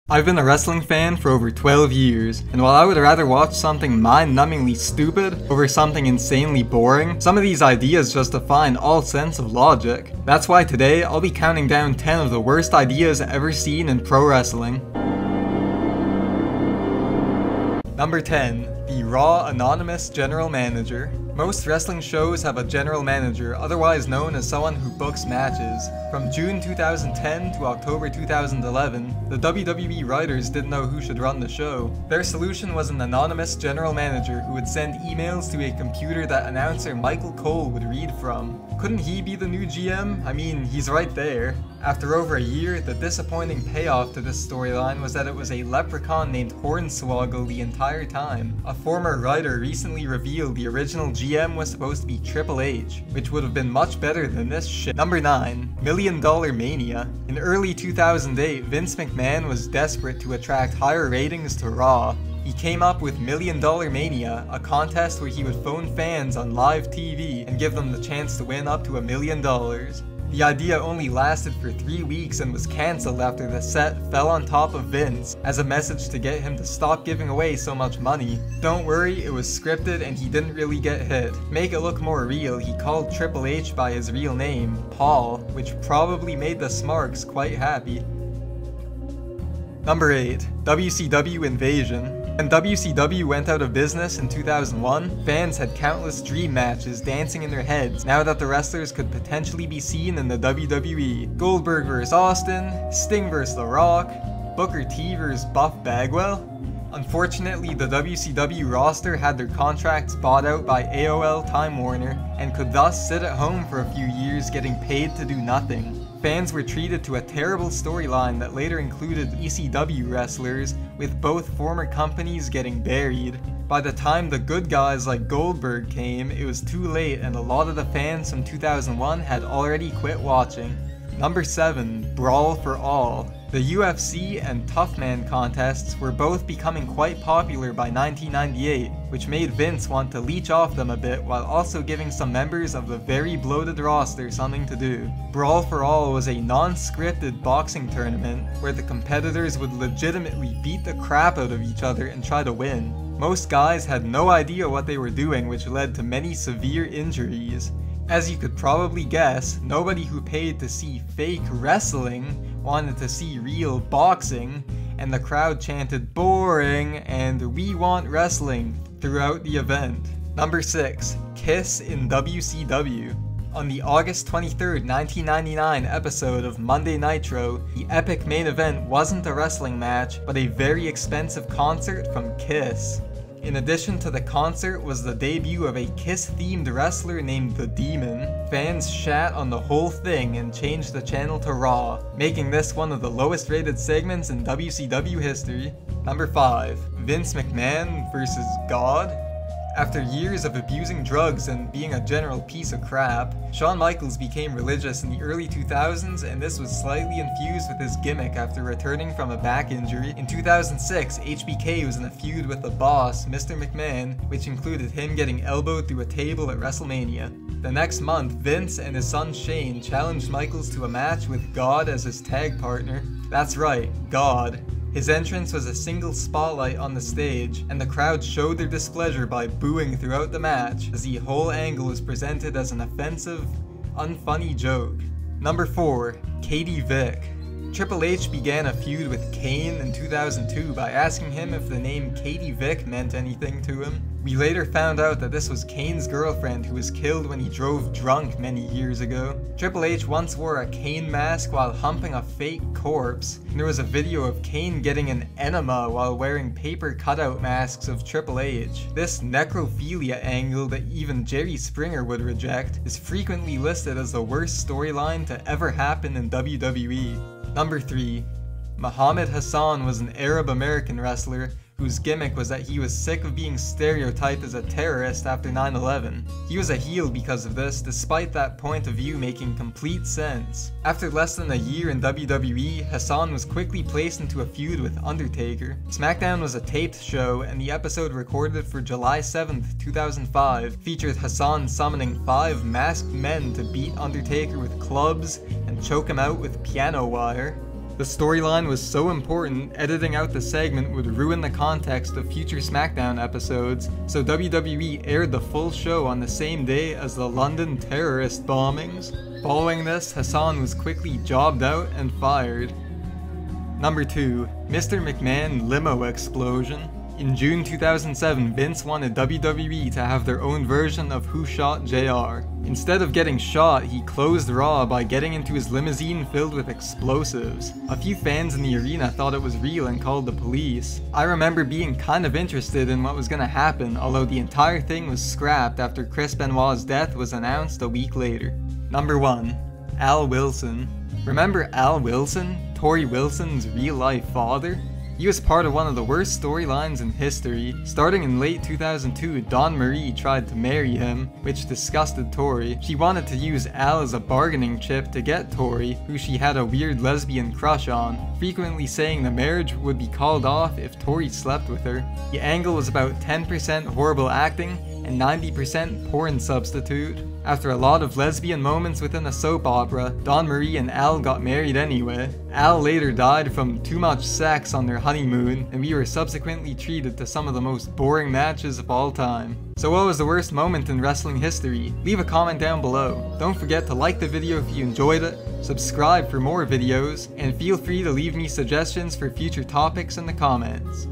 I've been a wrestling fan for over 12 years, and while I would rather watch something mind-numbingly stupid over something insanely boring, some of these ideas just define all sense of logic. That's why today, I'll be counting down 10 of the worst ideas ever seen in pro wrestling. Number 10. The Raw Anonymous General Manager. Most wrestling shows have a general manager, otherwise known as someone who books matches. From June 2010 to October 2011, the WWE writers didn't know who should run the show. Their solution was an anonymous general manager who would send emails to a computer that announcer Michael Cole would read from. Couldn't he be the new GM? I mean, he's right there. After over a year, the disappointing payoff to this storyline was that it was a leprechaun named Hornswoggle the entire time. A former writer recently revealed the original GM was supposed to be Triple H, which would have been much better than this shit. Number 9. $1 Million Mania. In early 2008, Vince McMahon was desperate to attract higher ratings to Raw. He came up with $1 Million Mania, a contest where he would phone fans on live TV and give them the chance to win up to $1 million. The idea only lasted for 3 weeks and was cancelled after the set fell on top of Vince as a message to get him to stop giving away so much money. Don't worry, it was scripted and he didn't really get hit. To make it look more real, he called Triple H by his real name, Paul, which probably made the Smarks quite happy. Number 8. WCW Invasion. When WCW went out of business in 2001, fans had countless dream matches dancing in their heads now that the wrestlers could potentially be seen in the WWE. Goldberg vs. Austin, Sting vs. The Rock, Booker T vs. Buff Bagwell. Unfortunately, the WCW roster had their contracts bought out by AOL Time Warner and could thus sit at home for a few years getting paid to do nothing. Fans were treated to a terrible storyline that later included ECW wrestlers, with both former companies getting buried. By the time the good guys like Goldberg came, it was too late and a lot of the fans from 2001 had already quit watching. Number 7. Brawl for All. The UFC and Tough Man contests were both becoming quite popular by 1998, which made Vince want to leech off them a bit while also giving some members of the very bloated roster something to do. Brawl for All was a non-scripted boxing tournament where the competitors would legitimately beat the crap out of each other and try to win. Most guys had no idea what they were doing, which led to many severe injuries. As you could probably guess, nobody who paid to see fake wrestling wanted to see real boxing, and the crowd chanted "boring" and "we want wrestling" throughout the event. Number 6. Kiss in WCW. On the August 23rd, 1999 episode of Monday Nitro, the epic main event wasn't a wrestling match, but a very expensive concert from Kiss. In addition to the concert was the debut of a Kiss-themed wrestler named The Demon. Fans shat on the whole thing and changed the channel to Raw, making this one of the lowest rated segments in WCW history. Number 5. Vince McMahon vs. God. After years of abusing drugs and being a general piece of crap, Shawn Michaels became religious in the early 2000s, and this was slightly infused with his gimmick after returning from a back injury. In 2006, HBK was in a feud with the boss, Mr. McMahon, which included him getting elbowed through a table at WrestleMania. The next month, Vince and his son Shane challenged Michaels to a match with God as his tag partner. That's right, God. His entrance was a single spotlight on the stage, and the crowd showed their displeasure by booing throughout the match, as the whole angle is presented as an offensive, unfunny joke. Number 4. Katie Vick. Triple H began a feud with Kane in 2002 by asking him if the name Katie Vick meant anything to him. We later found out that this was Kane's girlfriend who was killed when he drove drunk many years ago. Triple H once wore a Kane mask while humping a fake corpse, and there was a video of Kane getting an enema while wearing paper cutout masks of Triple H. This necrophilia angle that even Jerry Springer would reject is frequently listed as the worst storyline to ever happen in WWE. Number 3. Muhammad Hassan was an Arab American wrestler whose gimmick was that he was sick of being stereotyped as a terrorist after 9/11. He was a heel because of this, despite that point of view making complete sense. After less than a year in WWE, Hassan was quickly placed into a feud with Undertaker. SmackDown was a taped show, and the episode recorded for July 7th, 2005 featured Hassan summoning 5 masked men to beat Undertaker with clubs and choke him out with piano wire. The storyline was so important, editing out the segment would ruin the context of future SmackDown episodes, so WWE aired the full show on the same day as the London terrorist bombings. Following this, Hassan was quickly jobbed out and fired. Number 2. Mr. McMahon limo explosion. In June 2007, Vince wanted WWE to have their own version of Who Shot JR. Instead of getting shot, he closed Raw by getting into his limousine filled with explosives. A few fans in the arena thought it was real and called the police. I remember being kind of interested in what was gonna happen, although the entire thing was scrapped after Chris Benoit's death was announced a week later. Number 1. Al Wilson. Remember Al Wilson, Torrie Wilson's real-life father? He was part of one of the worst storylines in history. Starting in late 2002, Dawn Marie tried to marry him, which disgusted Torrie. She wanted to use Al as a bargaining chip to get Torrie, who she had a weird lesbian crush on, frequently saying the marriage would be called off if Torrie slept with her. The angle was about 10% horrible acting and 90% porn substitute. After a lot of lesbian moments within a soap opera, Dawn Marie and Al got married anyway. Al later died from too much sex on their honeymoon, and we were subsequently treated to some of the most boring matches of all time. So what was the worst moment in wrestling history? Leave a comment down below. Don't forget to like the video if you enjoyed it, subscribe for more videos, and feel free to leave me suggestions for future topics in the comments.